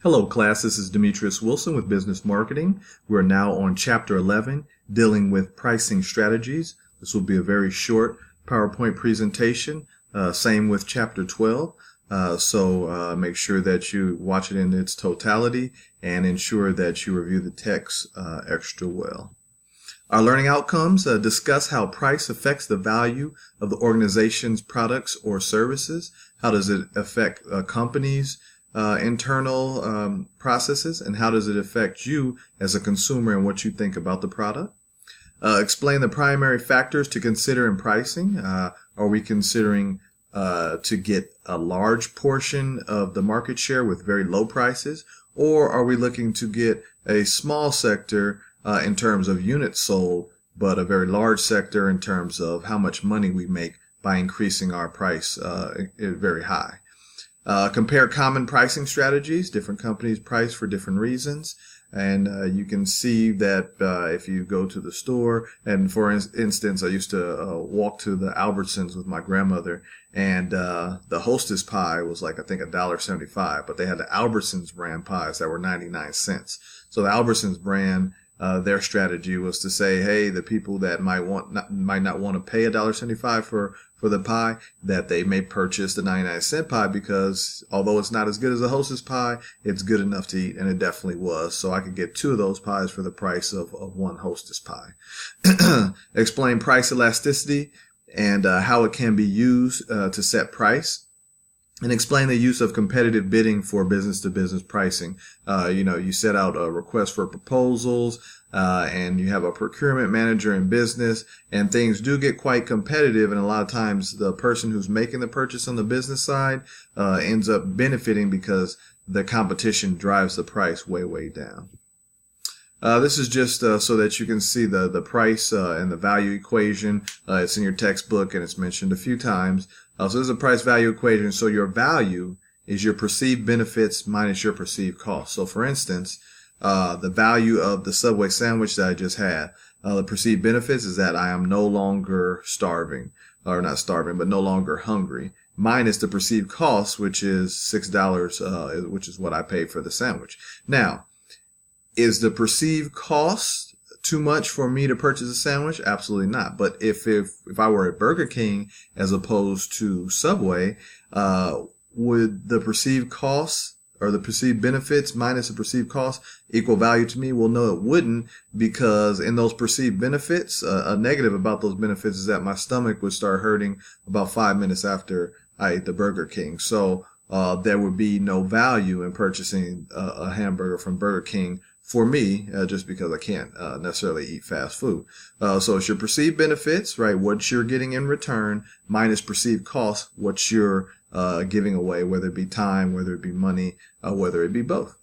Hello class, this is Demetrius Wilson with Business Marketing. We're now on Chapter 11, dealing with pricing strategies. This will be a very short PowerPoint presentation, same with Chapter 12. So make sure that you watch it in its totality and ensure that you review the text extra well. Our learning outcomes discuss how price affects the value of the organization's products or services. How does it affect companies' internal processes, and how does it affect you as a consumer and what you think about the product? Explain the primary factors to consider in pricing. Are we considering to get a large portion of the market share with very low prices, or are we looking to get a small sector in terms of units sold, but a very large sector in terms of how much money we make by increasing our price very high? Compare common pricing strategies. Different companies price for different reasons. And you can see that if you go to the store, and for instance, I used to walk to the Albertsons with my grandmother, and the Hostess pie was like, I think, $1.75, but they had the Albertsons brand pies that were 99 cents. So the Albertsons brand, their strategy was to say, hey, the people that might not want to pay $1.75 for the pie, that they may purchase the 99-cent pie, because although it's not as good as a Hostess pie, it's good enough to eat, and it definitely was. So I could get 2 of those pies for the price of 1 Hostess pie. Explain price elasticity and how it can be used to set price. And explain the use of competitive bidding for business-to-business pricing. You set out a request for proposals, and you have a procurement manager in business, and things do get quite competitive. And a lot of times the person who's making the purchase on the business side ends up benefiting because the competition drives the price way, way down. This is just so that you can see the price and the value equation. It's in your textbook and it's mentioned a few times. So this is a price value equation. So your value is your perceived benefits minus your perceived cost. So for instance, the value of the Subway sandwich that I just had, the perceived benefits is that I am no longer starving, or not starving, but no longer hungry, minus the perceived cost, which is $6, which is what I paid for the sandwich. Now, is the perceived cost too much for me to purchase a sandwich? Absolutely not. But if I were at Burger King as opposed to Subway, would the perceived costs or the perceived benefits minus the perceived cost equal value to me? Well, no, it wouldn't, because in those perceived benefits, a negative about those benefits is that my stomach would start hurting about 5 minutes after I ate the Burger King. So there would be no value in purchasing a hamburger from Burger King for me, just because I can't necessarily eat fast food. So it's your perceived benefits, right? What you're getting in return minus perceived costs, what you're giving away, whether it be time, whether it be money, whether it be both.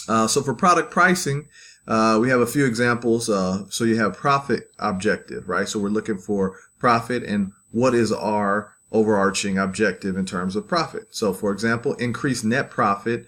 So for product pricing, we have a few examples. So you have profit objective, right? So we're looking for profit, and what is our overarching objective in terms of profit? So for example, increase net profit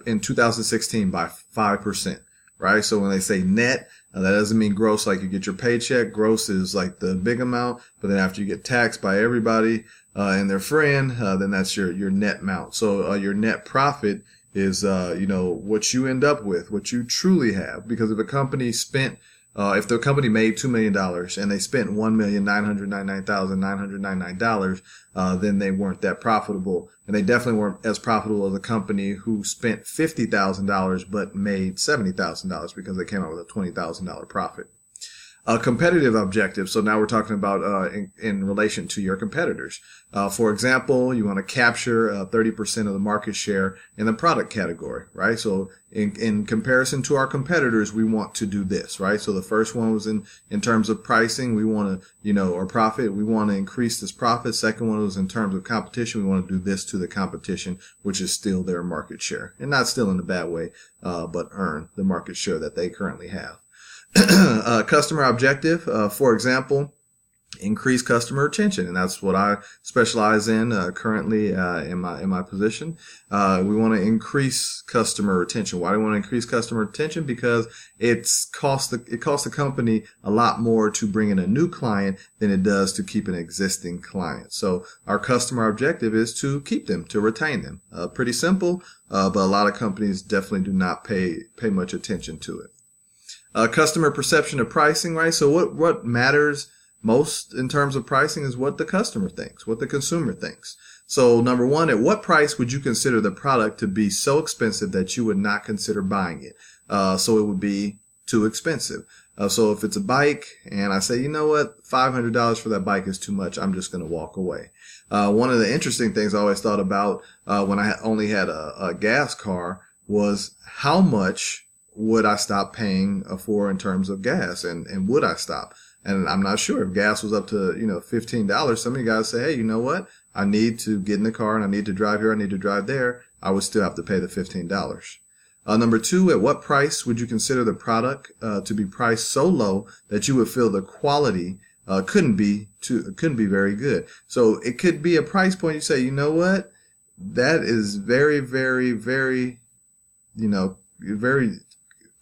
in 2016 by 5%, right? So when they say net, that doesn't mean gross, like you get your paycheck. Gross is like the big amount, but then after you get taxed by everybody and their friend, then that's your net amount. So your net profit is what you end up with, what you truly have. Because if a company spent if the company made $2 million and they spent $1,999,999, then they weren't that profitable. And they definitely weren't as profitable as a company who spent $50,000 but made $70,000 because they came out with a $20,000 profit. A competitive objective. So now we're talking about in relation to your competitors. For example, you want to capture 30% of the market share in the product category, right? So in comparison to our competitors, we want to do this, right? So the first one was in terms of pricing. We want to, or profit. We want to increase this profit. Second one was in terms of competition. We want to do this to the competition, which is steal their market share, and not steal in a bad way, but earn the market share that they currently have. Customer objective, for example, increase customer retention, and that's what I specialize in currently in my position. We want to increase customer retention. Why do we want to increase customer retention? Because it costs the company a lot more to bring in a new client than it does to keep an existing client. So our customer objective is to keep them, to retain them. Pretty simple, but a lot of companies definitely do not pay much attention to it. Customer perception of pricing, right? So what matters most in terms of pricing is what the customer thinks, what the consumer thinks. So number one, at what price would you consider the product to be so expensive that you would not consider buying it? So it would be too expensive. So if it's a bike and I say, you know what, $500 for that bike is too much, I'm just going to walk away. One of the interesting things I always thought about when I only had a gas car was how much would I stop paying for in terms of gas, and would I stop? And I'm not sure if gas was up to, $15. Some of you guys say, hey, you know what? I need to get in the car and I need to drive here. I need to drive there. I would still have to pay the $15. Number two, at what price would you consider the product to be priced so low that you would feel the quality couldn't be very good? So it could be a price point. You say, you know what? That is very, very, very, very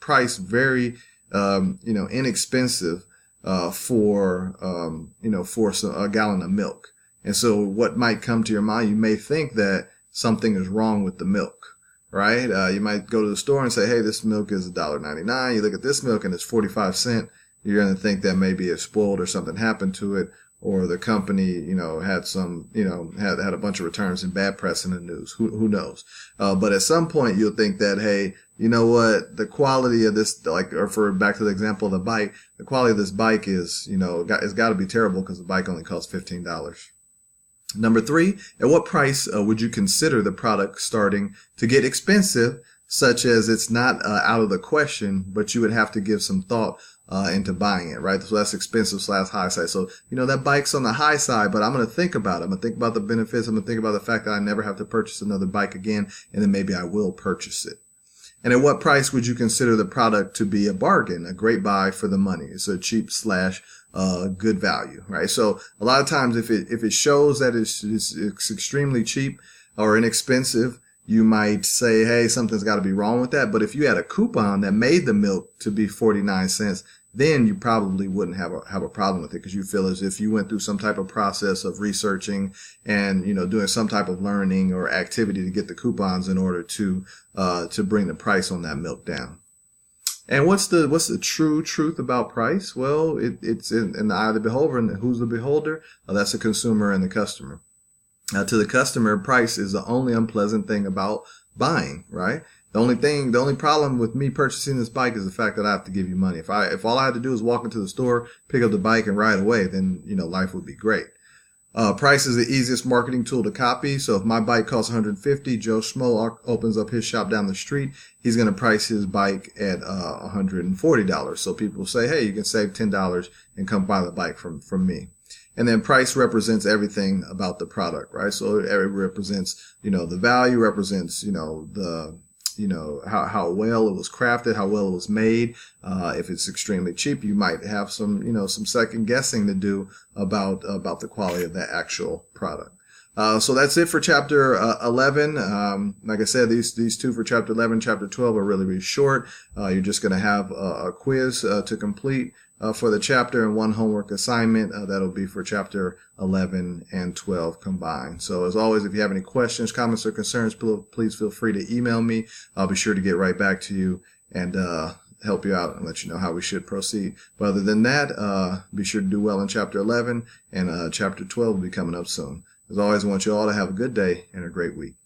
priced, very, inexpensive for a gallon of milk. And so what might come to your mind, you may think that something is wrong with the milk, right? You might go to the store and say, hey, this milk is $1.99. You look at this milk and it's 45 cents. You're going to think that maybe it's spoiled or something happened to it, or the company, had some, had a bunch of returns and bad press in the news. Who knows? But at some point you'll think that, hey, you know what? The quality of this, back to the example of the bike, the quality of this bike is, it's got to be terrible because the bike only costs $15. Number three, at what price would you consider the product starting to get expensive, such as it's not out of the question, but you would have to give some thought into buying it, right? So that's expensive / high side. So, that bike's on the high side, but I'm going to think about it. I'm going to think about the benefits. I'm going to think about the fact that I never have to purchase another bike again, and then maybe I will purchase it. And at what price would you consider the product to be a bargain, a great buy for the money? It's a cheap / good value, right? So a lot of times if it shows that it's extremely cheap or inexpensive, you might say, hey, something's got to be wrong with that. But if you had a coupon that made the milk to be 49 cents, then you probably wouldn't have a problem with it, because you feel as if you went through some type of process of researching and, doing some type of learning or activity to get the coupons in order to bring the price on that milk down. And what's the true truth about price? Well, it's in the eye of the beholder. And who's the beholder? That's the consumer and the customer. To the customer, price is the only unpleasant thing about buying, right? The only problem with me purchasing this bike is the fact that I have to give you money. If all I had to do is walk into the store, pick up the bike and ride away, then, life would be great. Price is the easiest marketing tool to copy. So if my bike costs $150, Joe Schmo opens up his shop down the street, he's going to price his bike at $140. So people say, hey, you can save $10 and come buy the bike from me. And then price represents everything about the product, right? So it represents, the value, represents, how well it was crafted, how well it was made. If it's extremely cheap, you might have some second guessing to do about the quality of that actual product. So that's it for chapter 11. Like I said, these two for chapter 11, chapter 12 are really, really short. You're just going to have a quiz to complete for the chapter and one homework assignment. That'll be for chapter 11 and 12 combined. So as always, if you have any questions, comments, or concerns, please feel free to email me. I'll be sure to get right back to you and help you out and let you know how we should proceed. But other than that, be sure to do well in chapter 11, and chapter 12 will be coming up soon. As always, I want you all to have a good day and a great week.